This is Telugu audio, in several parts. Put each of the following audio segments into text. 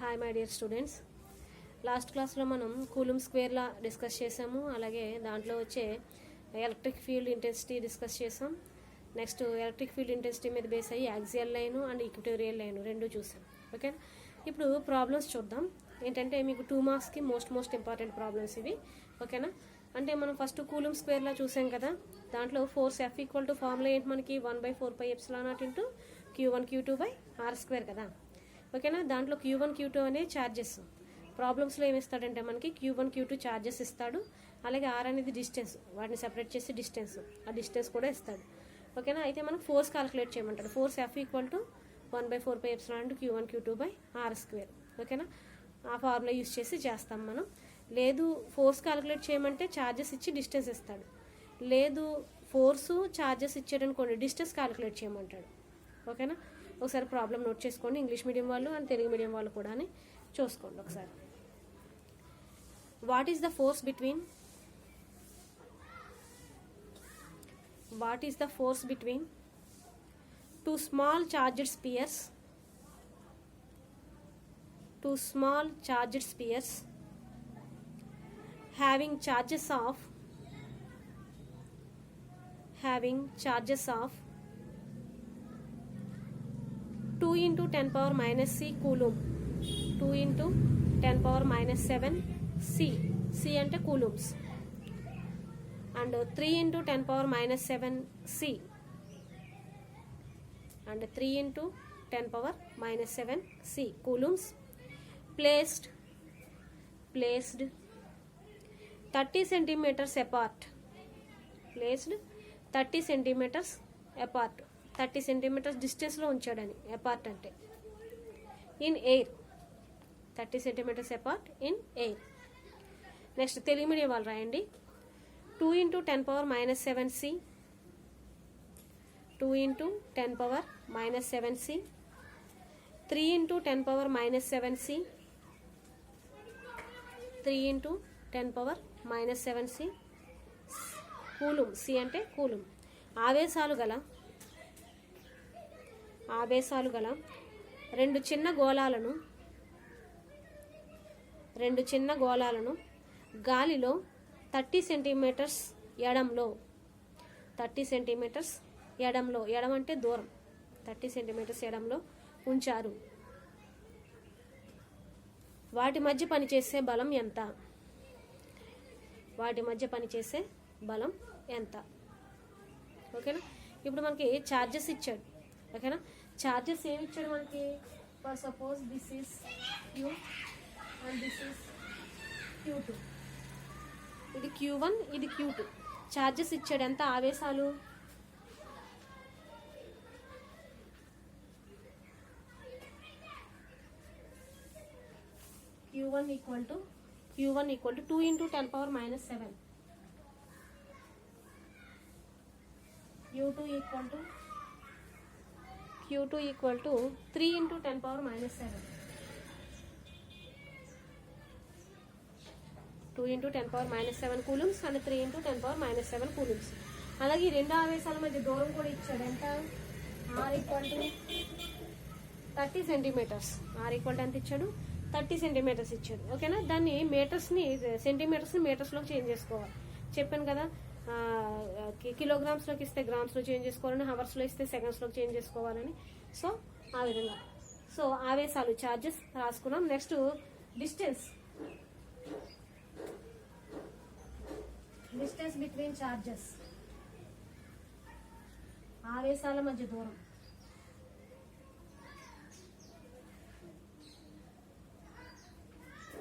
Hi my dear students. Last క్లాస్లో మనం కూలుమ్ స్క్వేర్లా డిస్కస్ చేసాము. అలాగే దాంట్లో వచ్చే ఎలక్ట్రిక్ ఫీల్డ్ ఇంటెన్సిటీ డిస్కస్ చేసాం. నెక్స్ట్ ఎలక్ట్రిక్ ఫీల్డ్ ఇంటెన్సిటీ మీద బేస్ అయ్యి axial line and equatorial line రెండు చూసాం. ఓకే, ఇప్పుడు ప్రాబ్లమ్స్ చూద్దాం. ఏంటంటే మీకు 2 మార్క్స్కి మోస్ట్ ఇంపార్టెంట్ ప్రాబ్లమ్స్ ఇవి. ఓకేనా, అంటే మనం ఫస్ట్ కూలుమ్ స్క్వేర్లా చూసాం కదా. దాంట్లో force F equal to formula ఏంటి మనకి 1/4πε0 ఇంటూ Q1 Q2/r² కదా. ఓకేనా, దాంట్లో Q1 Q2 అనే ఛార్జెస్. ప్రాబ్లమ్స్లో ఏమి ఇస్తాడంటే మనకి Q1 Q2 ఛార్జెస్ ఇస్తాడు. అలాగే R అనేది డిస్టెన్స్, వాటిని సెపరేట్ చేసి ఆ డిస్టెన్స్ కూడా ఇస్తాడు. ఓకేనా, అయితే మనకు ఫోర్స్ క్యాలిక్యులేట్ చేయమంటాడు. Force F equal to 1/4πε into Q1 Q2/r². ఓకేనా, ఆ ఫార్ములా యూస్ చేసి చేస్తాం మనం. లేదు ఫోర్స్ క్యాలిక్యులేట్ చేయమంటే ఛార్జెస్ ఇచ్చి డిస్టెన్స్ ఇస్తాడు. లేదు ఫోర్సు ఛార్జెస్ ఇచ్చాడనుకోండి, డిస్టెన్స్ క్యాలిక్యులేట్ చేయమంటాడు. ఓకేనా, ఒకసారి ప్రాబ్లం నోట్ చేసుకోండి. ఇంగ్లీష్ మీడియం వాళ్ళు అండ్ తెలుగు మీడియం వాళ్ళు కూడా చూసుకోండి ఒకసారి. What is the force between two small charged spheres having charges of 2 into 10 power minus c coulomb, 2 into 10 power minus 7 c అంటే coulombs, and 3 into 10 power minus 7 c and 3 into 10 power minus 7 c coulombs placed 30 centimeters apart. 30 centimeters apart, 30 centimeters డిస్టెన్స్లో ఉంచాడని. అపార్ట్ అంటే in air, 30 centimeters apart in air. Next Telugu medium వాళ్ళు రాయండి. 2 into 10 power minus 7 c, 2 into 10 power minus 7 c, 3 into 10 power minus 7 c, 3 into 10 power minus 7 c కూలుమ్. C అంటే కూలుమ్. ఆవేశాలు గల రెండు చిన్న గోళాలను గాలిలో 30 సెంటీమీటర్స్ ఎడంలో, 30 సెంటీమీటర్స్ ఎడంలో, ఎడం అంటే దూరం, 30 సెంటీమీటర్స్ ఎడంలో ఉంచారు. వాటి మధ్య పనిచేసే బలం ఎంత? ఓకేనా, ఇప్పుడు మనకి ఛార్జెస్ ఇచ్చాడు. ఓకేనా, ఛార్జెస్ ఏమి ఇచ్చాడు మనకి? For suppose this is Q and this is Q2, ఇది Q1 ఇది Q2. ఛార్జెస్ ఇచ్చాడు. ఎంత? ఆవేశాలు Q1 equal to 2 into 10 power minus 7, Q2 equal to 3 into 10 power minus 7, 2 into 10 power minus 7 coulombs and 3 into 10 power minus 7 coulombs. అలాగే ఈ రెండు ఆవేశాల మధ్య దూరం కూడా ఇచ్చాడు. ఎంత? R equal to 30 centimetres. R equal to ఎంత ఇచ్చాడు? 30 సెంటీమీటర్స్ ఇచ్చాడు. ఓకేనా, దాన్ని సెంటీమీటర్స్ని మీటర్స్లోకి చేంజ్ చేసుకోవాలి. చెప్పాను కదా, కిలోగ్రామ్స్లోకి ఇస్తే గ్రామ్స్లో చేంజ్ చేసుకోవాలని, హవర్స్లో ఇస్తే సెకండ్స్లోకి చేంజ్ చేసుకోవాలని. సో ఆ విధంగా. సో ఆవేశాలు ఛార్జెస్ రాసుకున్నాం. నెక్స్ట్ డిస్టెన్స్ బిట్వీన్ ఛార్జెస్, ఆవేశాల మధ్య దూరం.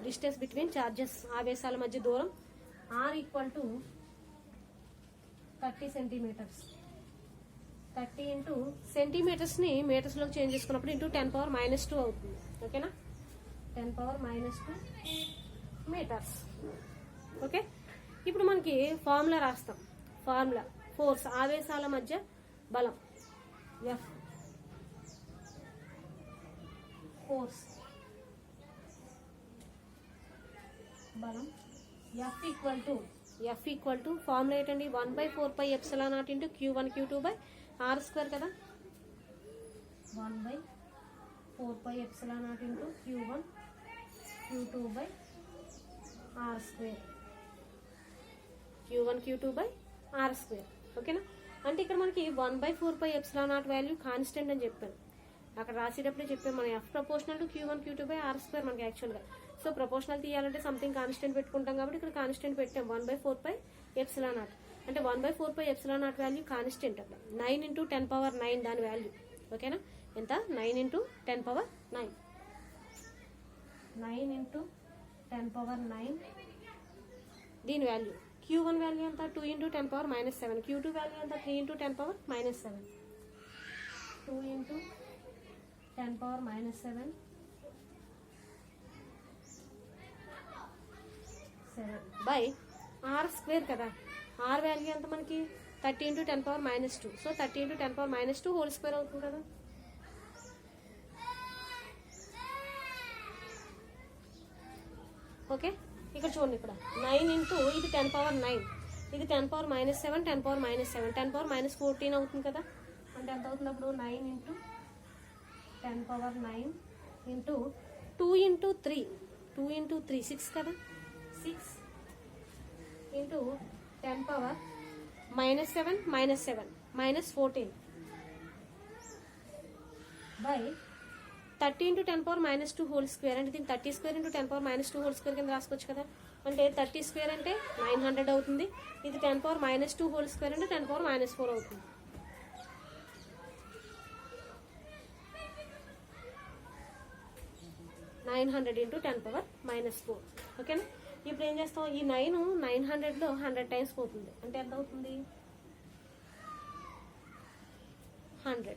డిస్టెన్స్ బిట్వీన్ ఛార్జెస్, ఆవేశాల మధ్య దూరం. R equal to 30 centimetres. 30 into సెంటీమీటర్స్ని మీటర్స్లోకి చేంజ్ చేసుకున్నప్పుడు ఇంటూ 10 power minus 2 అవుతుంది. ఓకేనా, 10 power minus 2 మీటర్స్. ఓకే, ఇప్పుడు మనకి ఫార్ములా రాస్తాం. ఫార్ములా ఫోర్స్, ఆవేశాల మధ్య బలం F, ఫోర్స్ బలం F ఈక్వల్ టు ఫార్ములా ఏంటండి? 1/4πε0 ఇంటూ Q1 Q2/r² కదా. 1/4πε0 into Q1 Q2 by R square. Q1 Q2 by R square. ఓకేనా? అంటే ఇక్కడ మనకి 1/4πε0 వాల్యూ కాన్స్టెంట్ అని చెప్పాను. అక్కడ రాసేటప్పుడే చెప్పాను మనం F proportional to Q1 Q2 by R square మనకి యాక్చువల్గా. సో ప్రపోర్షనల్ తీయాలంటే సంథింగ్ కాన్స్టెంట్ పెట్టుకుంటాం కాబట్టి ఇక్కడ కాన్స్టెంట్ పెట్టాం 1/4πε0. అంటే 1/4πε0 వాల్యూ కాన్స్టెంట్ అక్కడ 9 × 10⁻9 దాని వాల్యూ. ఓకేనా? ఎంత? 9 × 10⁻9. 9 × 10⁻9 దీని వాల్యూ. Q1 వాల్యూ ఎంత? 2 × 10⁻7. Q2 వాల్యూ ఎంత? 3 × 10⁻7. 2 × 10⁻7 బై ఆర్ స్క్వేర్ కదా. ఆర్ వాల్యూ ఎంత మనకి? 30 × 10⁻2. సో 30 × 10⁻2 హోల్ స్క్వేర్ అవుతుంది కదా. ఓకే, ఇక్కడ చూడండి, ఇక్కడ 9 ఇంటూ ఇది 10⁻9, ఇది 10⁻7, 10⁻7, 10⁻14 అవుతుంది కదా. అంటే ఎంత అవుతుంది అప్పుడు? 9 ఇంటూ 10⁻9 ఇంటూ 2 × 3, 2 × 3 6 కదా. 6 ఇంటూ 10⁻7 -14 బై 30 × 10⁻2 హోల్ స్క్వేర్. అంటే దీన్ని 30² × 10⁻2 హోల్ స్క్వేర్ కింద రాసుకోవచ్చు కదా. అంటే 30² అంటే 900 అవుతుంది. ఇది 10⁻2 హోల్ స్క్వేర్ అంటే 10⁻4 అవుతుంది. (900 × 10⁻4). ఓకేనా? ఇప్పుడు ఏం చేస్తాం? ఈ 900లో 100 టైమ్స్ పోతుంది. అంటే ఎంత అవుతుంది? 100.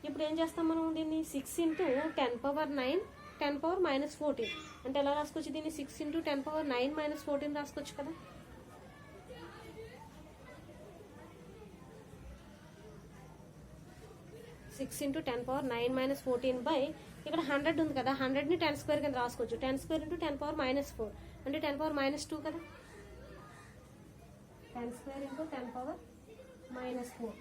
ఇప్పుడు ఏం చేస్తాం మనం దీన్ని? 6 × 10⁻9 10⁻14. అంటే ఎలా రాసుకోవచ్చు దీన్ని? 6 × 10⁻9 - 14 రాసుకోవచ్చు కదా. (6 × 10⁻9 - 14 బై ఇక్కడ 100 ఉంది కదా. 100ని 10² కింద రాసుకోవచ్చు. 10² × 10⁻4 అంటే 10⁻2 కదా. 10² × 10⁻4.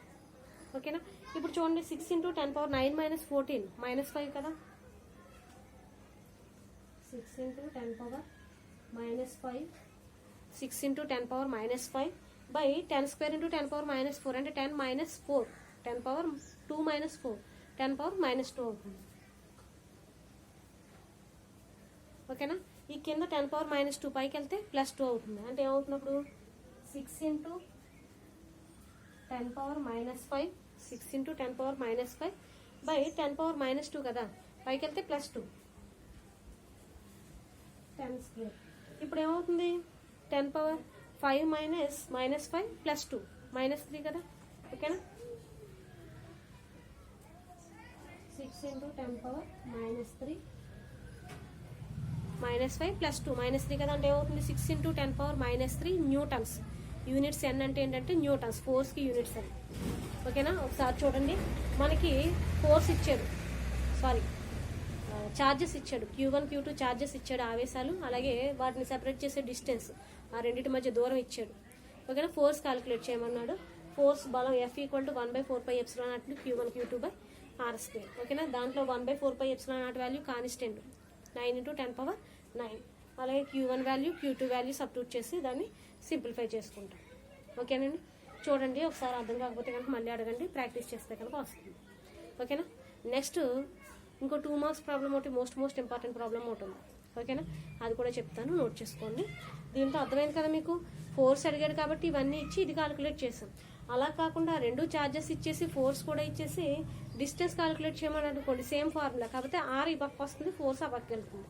ఓకేనా? ఇప్పుడు చూడండి, 6 × 10⁻9 - 14 -5 కదా. 6 × 10⁻5 6 × 10⁻5 బై 10² × 10⁻4 అంటే 10 - 4, 10⁻2 - 4, 10⁻2 అవుతుంది. ఓకేనా? ఈ కింద 10⁻2 పైకి వెళ్తే +2 అవుతుంది. అంటే ఏమవుతున్నప్పుడు 6 × 10⁻5 6 × 10⁻5 బై 10⁻2 కదా. పైకి వెళ్తే +2 10². ఇప్పుడు ఏమవుతుంది? 10⁻5 -5 +2 -3 కదా. ఓకేనా? 6 × 10⁻3 -5 +2 -3 కదా. అంటే ఏమవుతుంది? 6 × 10⁻3 న్యూటన్స్. యూనిట్స్ ఎన్ అంటే ఏంటంటే న్యూటన్స్, ఫోర్స్కి న్యూనిట్స్ అని. ఓకేనా? ఒకసారి చూడండి, మనకి ఫోర్స్ ఇచ్చాడు, ఛార్జెస్ ఇచ్చాడు. Q1 Q2 ఛార్జెస్ ఇచ్చాడు, ఆవేశాలు. అలాగే వాటిని సెపరేట్ చేసే డిస్టెన్స్, ఆ రెండింటి మధ్య దూరం ఇచ్చాడు. ఓకేనా? ఫోర్స్ క్యాలిక్యులేట్ చేయమన్నాడు. ఫోర్స్ బలం F = 1/4πε0 Q1 Q2 by R square. ఓకేనా? దాంట్లో 1/4πε0 వాల్యూ కాన్స్టెంట్ 9 × 10⁻9. అలాగే Q1 value Q2 value substitute చేసి దాన్ని సింప్లిఫై చేసుకుంటాం. ఓకేనండి? చూడండి, ఒకసారి అర్థం కాకపోతే కనుక మళ్ళీ అడగండి, ప్రాక్టీస్ చేస్తే కనుక వస్తుంది. ఓకేనా? నెక్స్ట్ ఇంకో 2 మార్క్స్ ప్రాబ్లం ఒకటి, మోస్ట్ ఇంపార్టెంట్ ప్రాబ్లం ఒకటి ఉంది. ఓకేనా? అది కూడా చెప్తాను, నోట్ చేసుకోండి. దీంట్లో అర్థమైంది కదా మీకు. ఫోర్స్ అడిగాడు కాబట్టి ఇవన్నీ ఇచ్చి ఇది క్యాలిక్యులేట్ చేసాం. అలా కాకుండా 2 ఛార్జెస్ ఇచ్చేసి ఫోర్స్ కూడా ఇచ్చేసి డిస్టెన్స్ క్యాలిక్యులేట్ చేయమని అనుకోండి, సేమ్ ఫార్ములా, కాకపోతే R ఈ పక్క వస్తుంది, ఫోర్స్ ఆ పక్క వెళ్తుంది.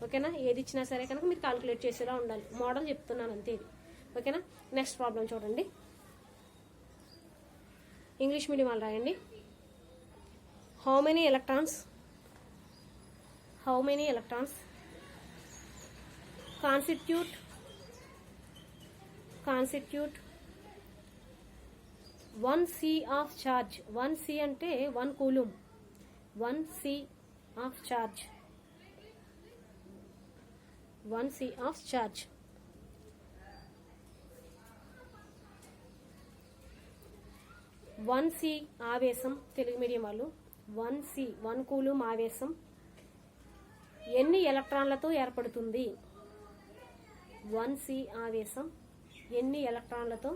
ఓకేనా? ఏది ఇచ్చినా సరే కనుక మీరు క్యాలిక్యులేట్ చేసేలా ఉండాలి. మోడల్ చెప్తున్నాను అంతే ఇది. ఓకేనా? నెక్స్ట్ ప్రాబ్లం చూడండి. ఇంగ్లీష్ మీడియం వాళ్ళు రాయండి. How many electrons constitute 1 C of charge. 1 C అంటే 1 కూలుమ్. 1 C of charge. 1 C of charge. 1 C ఆవేశం, తెలుగు మీడియం వాళ్ళు. 1 C 1 కూలుమ్ ఆవేశం ఎన్ని ఎలక్ట్రాన్లతో ఏర్పడుతుంది? 1C ఆవేశం ఎన్ని ఎలక్ట్రాన్లతో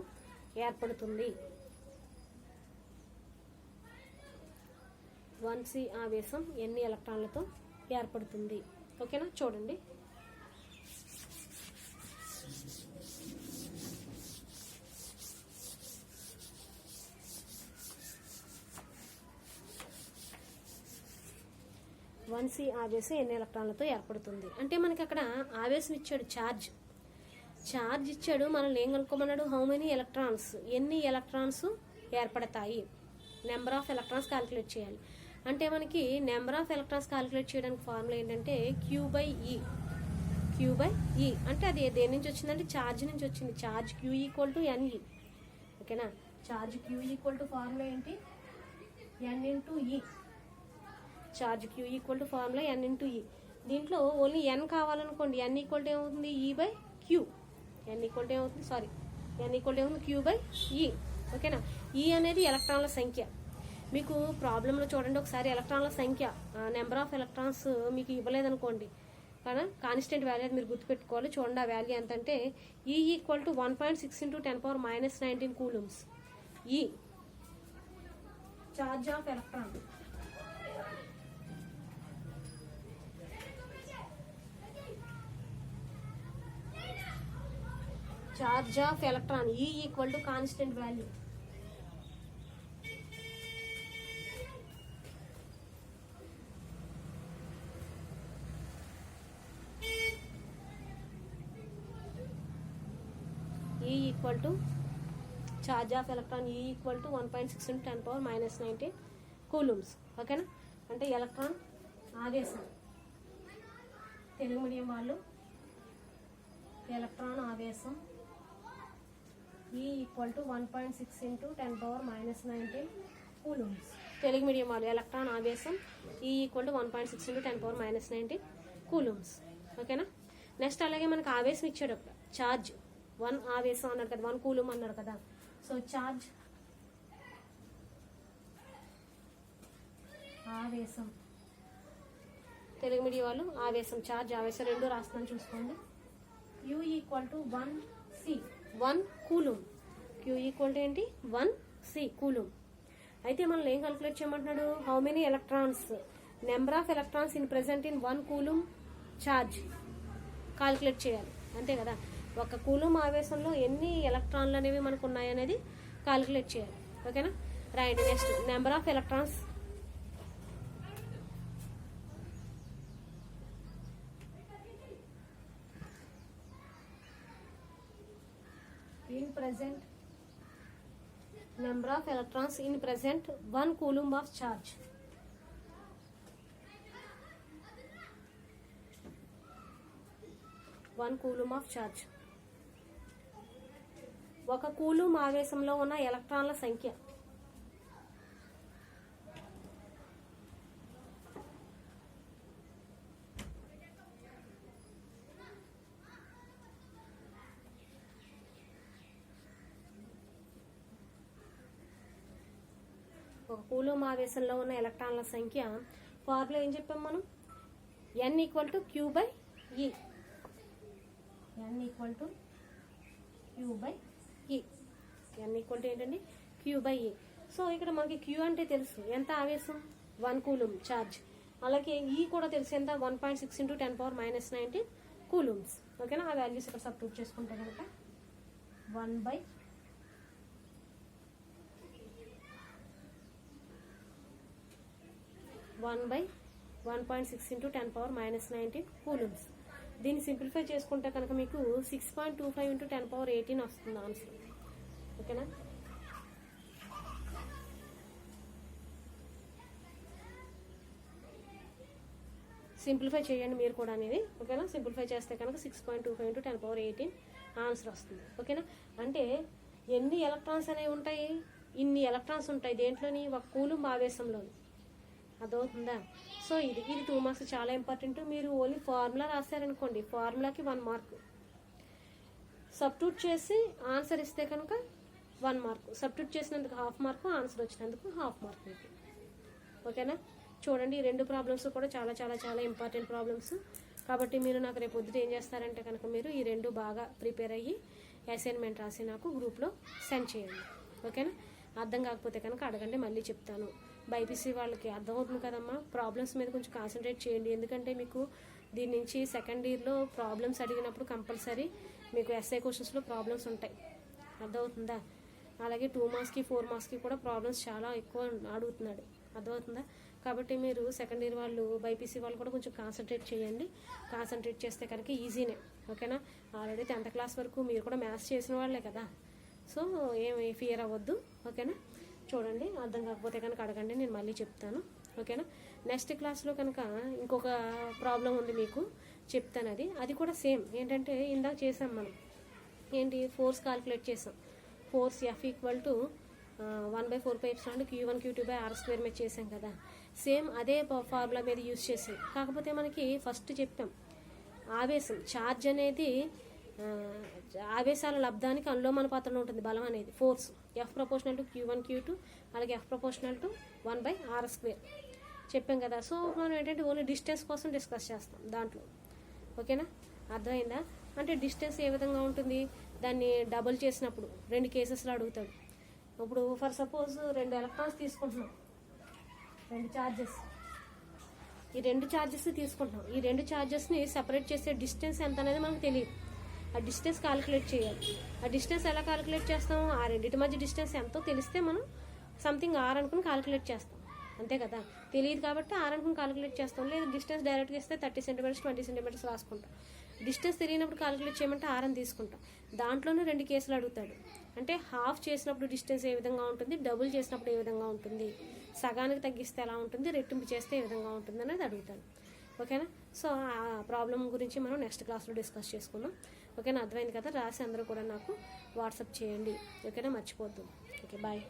ఏర్పడుతుంది? 1C ఆవేశం ఎన్ని ఎలక్ట్రాన్లతో ఏర్పడుతుంది? ఓకేనా, చూడండి. వన్ సి ఆవేశం ఎన్ని ఎలక్ట్రాన్లతో ఏర్పడుతుంది అంటే మనకి అక్కడ ఆవేశం ఇచ్చాడు, ఛార్జ్ ఇచ్చాడు. మనల్ని ఏం కనుక్కోమన్నాడు? హౌ మెనీ ఎలక్ట్రాన్స్, ఎన్ని ఎలక్ట్రాన్స్ ఏర్పడతాయి, నెంబర్ ఆఫ్ ఎలక్ట్రాన్స్ క్యాలిక్యులేట్ చేయాలి. అంటే మనకి నెంబర్ ఆఫ్ ఎలక్ట్రాన్స్ క్యాలిక్యులేట్ చేయడానికి ఫార్ములా ఏంటంటే Q/E. Q/E అంటే అది దేని నుంచి వచ్చిందంటే ఛార్జ్ నుంచి వచ్చింది. Charge Q = NE. ఓకేనా, ఛార్జ్ Q = ఫార్ములా ఏంటి? N × E. Charge Q = formula N × E. దీంట్లో ఓన్లీ N కావాలనుకోండి, N = ఏమవుతుంది? E/Q. N = ఏమవుతుంది? సారీ, N = ఏమవుతుంది? Q/E. ఓకేనా, E అనేది ఎలక్ట్రాన్ల సంఖ్య. మీకు ప్రాబ్లంలో చూడండి ఒకసారి, ఎలక్ట్రాన్ల సంఖ్య, నెంబర్ ఆఫ్ ఎలక్ట్రాన్స్ మీకు ఇవ్వలేదనుకోండి, కానీ కాన్స్టెంట్ వాల్యూ మీరు గుర్తుపెట్టుకోవాలి. చూడండి ఆ వాల్యూ ఎంత అంటే E = 1.6 × 10⁻19 coulombs. E charge of electron. Charge of electron E = constant value. E = charge of electron E = 1.6 × 10⁻19 coulombs. ఓకేనా, అంటే ఎలక్ట్రాన్ ఆవేశం. తెలుగు మీడియం వాళ్ళు ఎలక్ట్రాన్ ఆవేశం E = 1.6 × 10⁻19 కూలమ్స్. తెలుగు మీడియం వాళ్ళు ఎలక్ట్రాన్ ఆవేశం E = 1.6 × 10⁻19 కూలమ్స్. ఓకేనా, నెక్స్ట్ అలాగే మనకు ఆవేశం ఇచ్చాడు, ఛార్జ్ 1 ఆవేశం అన్నారు కదా, 1 కూలం అన్నారు కదా. సో ఛార్జ్ ఆవేశం, తెలుగు మీడియం వాళ్ళు ఆవేశం, ఛార్జ్ ఆవేశం రెండు రాస్తున్నాను చూసుకోండి. Q = 1C, 1 కూలం. Q = ఏంటి? 1C కూలం. అయితే మనం ఏం క్యాలిక్యులేట్ చేయమంటున్నాడు? How many electrons, number of electrons in present in 1 coulomb charge calculate చేయాలి, అంతే కదా. ఒక కూలం ఆవేశంలో ఎన్ని ఎలక్ట్రాన్లు అనేవి మనకు ఉన్నాయనేది క్యాలిక్యులేట్ చేయాలి. ఓకేనా, right. Next number of electrons in present, number of electrons in present 1 coulomb of charge. One coulomb of charge. ఒక కూలుం ఆవేశంలో ఉన్న ఎలక్ట్రాన్ల సంఖ్య. ఒక కూలుం ఆవేశంలో ఉన్న ఎలక్ట్రాన్ల సంఖ్య ఫార్ములా ఏం చెప్పాం మనం? N = Q/E. N = Q/E. N = ఏంటండి? Q/E. సో ఇక్కడ మనకి Q అంటే తెలుసు, ఎంత ఆవేశం? 1 కూలుం ఛార్జ్. అలాగే E కూడా తెలుసు, ఎంత? 1.6 × 10⁻19 కూలమ్స్. ఓకేనా, ఆ వాల్యూస్ ఇక్కడ సబ్స్టిట్యూట్ చేసుకుంటే కనుక 1/1.6 × 10⁻19 కూలమ్స్. దీన్ని సింప్లిఫై చేసుకుంటే కనుక మీకు 6.25 × 10⁻18 వస్తుంది ఆన్సర్. ఓకేనా, సింప్లిఫై చేయండి మీరు కూడా అనేది. ఓకేనా, సింప్లిఫై చేస్తే కనుక 6.25 × 10⁻18 ఆన్సర్ వస్తుంది. ఓకేనా, అంటే ఎన్ని ఎలక్ట్రాన్స్ అనేవి ఉంటాయి? ఇన్ని ఎలక్ట్రాన్స్ ఉంటాయి దేంట్లోని? ఒక కూలుం ఆవేశంలోని. అదవుతుందా? సో ఇది 2 మార్క్స్ చాలా ఇంపార్టెంట్. మీరు ఓన్లీ ఫార్ములా రాశారనుకోండి, ఫార్ములాకి 1 మార్క్. సబ్స్టిట్యూట్ చేసి ఆన్సర్ ఇస్తే కనుక 1 మార్క్. సబ్స్టిట్యూట్ చేసినందుకు 1/2 మార్క్, ఆన్సర్ వచ్చినందుకు 1/2 మార్క్ మీకు. ఓకేనా, చూడండి ఈ రెండు ప్రాబ్లమ్స్ కూడా చాలా చాలా చాలా ఇంపార్టెంట్ ప్రాబ్లమ్స్. కాబట్టి మీరు నాకు రేపు పొద్దుట ఏం చేస్తారంటే కనుక మీరు ఈ రెండు బాగా ప్రిపేర్ అయ్యి అసైన్మెంట్ రాసి నాకు గ్రూప్లో సెండ్ చేయండి. ఓకేనా? అర్థం కాకపోతే కనుక అడగండి, మళ్ళీ చెప్తాను. బైపీసీ వాళ్ళకి అర్థమవుతుంది కదమ్మా, ప్రాబ్లమ్స్ మీద కొంచెం కాన్సన్ట్రేట్ చేయండి. ఎందుకంటే మీకు దీని నుంచి సెకండ్ ఇయర్లో ప్రాబ్లమ్స్ అడిగినప్పుడు కంపల్సరీ మీకు ఎస్ఐ క్వశ్చన్స్లో ప్రాబ్లమ్స్ ఉంటాయి. అర్థమవుతుందా? అలాగే 2 మార్క్స్కి 4 మార్క్స్కి కూడా ప్రాబ్లమ్స్ చాలా ఎక్కువ అడుగుతున్నాడు. అర్థమవుతుందా? కాబట్టి మీరు సెకండ్ ఇయర్ వాళ్ళు బైపీసీ వాళ్ళు కూడా కొంచెం కాన్సన్ట్రేట్ చేయండి. కాన్సన్ట్రేట్ చేస్తే కనుక ఈజీనే. ఓకేనా? ఆల్రెడీ 10th క్లాస్ వరకు మీరు కూడా మ్యాథ్స్ చేసిన వాళ్ళే కదా, సో ఏమి ఫియర్ అవ్వద్దు. ఓకేనా? చూడండి, అర్థం కాకపోతే కనుక అడగండి, నేను మళ్ళీ చెప్తాను. ఓకేనా? నెక్స్ట్ క్లాస్లో కనుక ఇంకొక ప్రాబ్లం ఉంది మీకు చెప్తాను. అది కూడా సేమ్. ఏంటంటే ఇందాక చేసాం మనం, ఏంటి ఫోర్స్ కాల్కులేట్ చేసాం. ఫోర్స్ F = 1/4πε Q1 Q2/r² మీద చేసాం కదా. సేమ్ అదే ఫార్ములా మీద యూజ్ చేసి, కాకపోతే మనకి ఫస్ట్ చెప్పాం ఆవేశం ఛార్జ్ అనేది ఆవేశాల లబ్ధానికి అనులోమానుపాతంలో ఉంటుంది బలం అనేది. ఫోర్స్ F = Q1 Q2 అలాగే F = 1/r² చెప్పాం కదా. సో మనం ఏంటంటే ఓన్లీ డిస్టెన్స్ కోసం డిస్కస్ చేస్తాం దాంట్లో. ఓకేనా? అర్థమైందా? అంటే డిస్టెన్స్ ఏ విధంగా ఉంటుంది, దాన్ని డబుల్ చేసినప్పుడు 2 కేసెస్లో అడుగుతాడు. ఇప్పుడు ఫర్ సపోజ్ 2 ఎలక్ట్రాన్స్ తీసుకుంటున్నాం, 2 ఛార్జెస్. ఈ 2 ఛార్జెస్ తీసుకుంటున్నాం. ఈ 2 ఛార్జెస్ని సెపరేట్ చేసే డిస్టెన్స్ ఎంత అనేది మనకు తెలియదు. ఆ డిస్టెన్స్ క్యాలిక్యులేట్ చేయాలి. ఆ డిస్టెన్స్ ఎలా క్యాలిక్యులేట్ చేస్తాం? ఆ రెండింటి మధ్య డిస్టెన్స్ ఎంతో తెలిస్తే మనం సంథింగ్ ఆర్ అనుకుని క్యాలిక్యులేట్ చేస్తాం. అంతే కదా? తెలియదు కాబట్టి ఆర్ అనుకుని క్యాలిక్యులేట్ చేస్తాం. లేదు డిస్టెన్స్ డైరెక్ట్గా ఇస్తే 30 సెంటీమీటర్స్ 20 సెంటీమీటర్స్ రాసుకుంటాం. డిస్టెన్స్ తెలియనప్పుడు క్యాలిక్యులేట్ చేయమంటే ఆర్ అని తీసుకుంటాం. దాంట్లోనే 2 కేసులు అడుగుతాడు. అంటే హాఫ్ చేసినప్పుడు డిస్టెన్స్ ఏ విధంగా ఉంటుంది, డబుల్ చేసినప్పుడు ఏ విధంగా ఉంటుంది, సగానికి తగ్గిస్తే ఎలా ఉంటుంది, రెట్టింపు చేస్తే ఏ విధంగా ఉంటుంది అనేది అడుగుతాను. ఓకేనా? సో ఆ ప్రాబ్లం గురించి మనం నెక్స్ట్ క్లాస్లో డిస్కస్ చేసుకుందాం. ఓకేనా? అర్థమైంది కదా? రాసి అందరూ కూడా నాకు వాట్సాప్ చేయండి. ఓకేనా? మర్చిపోద్దు. Okay, bye.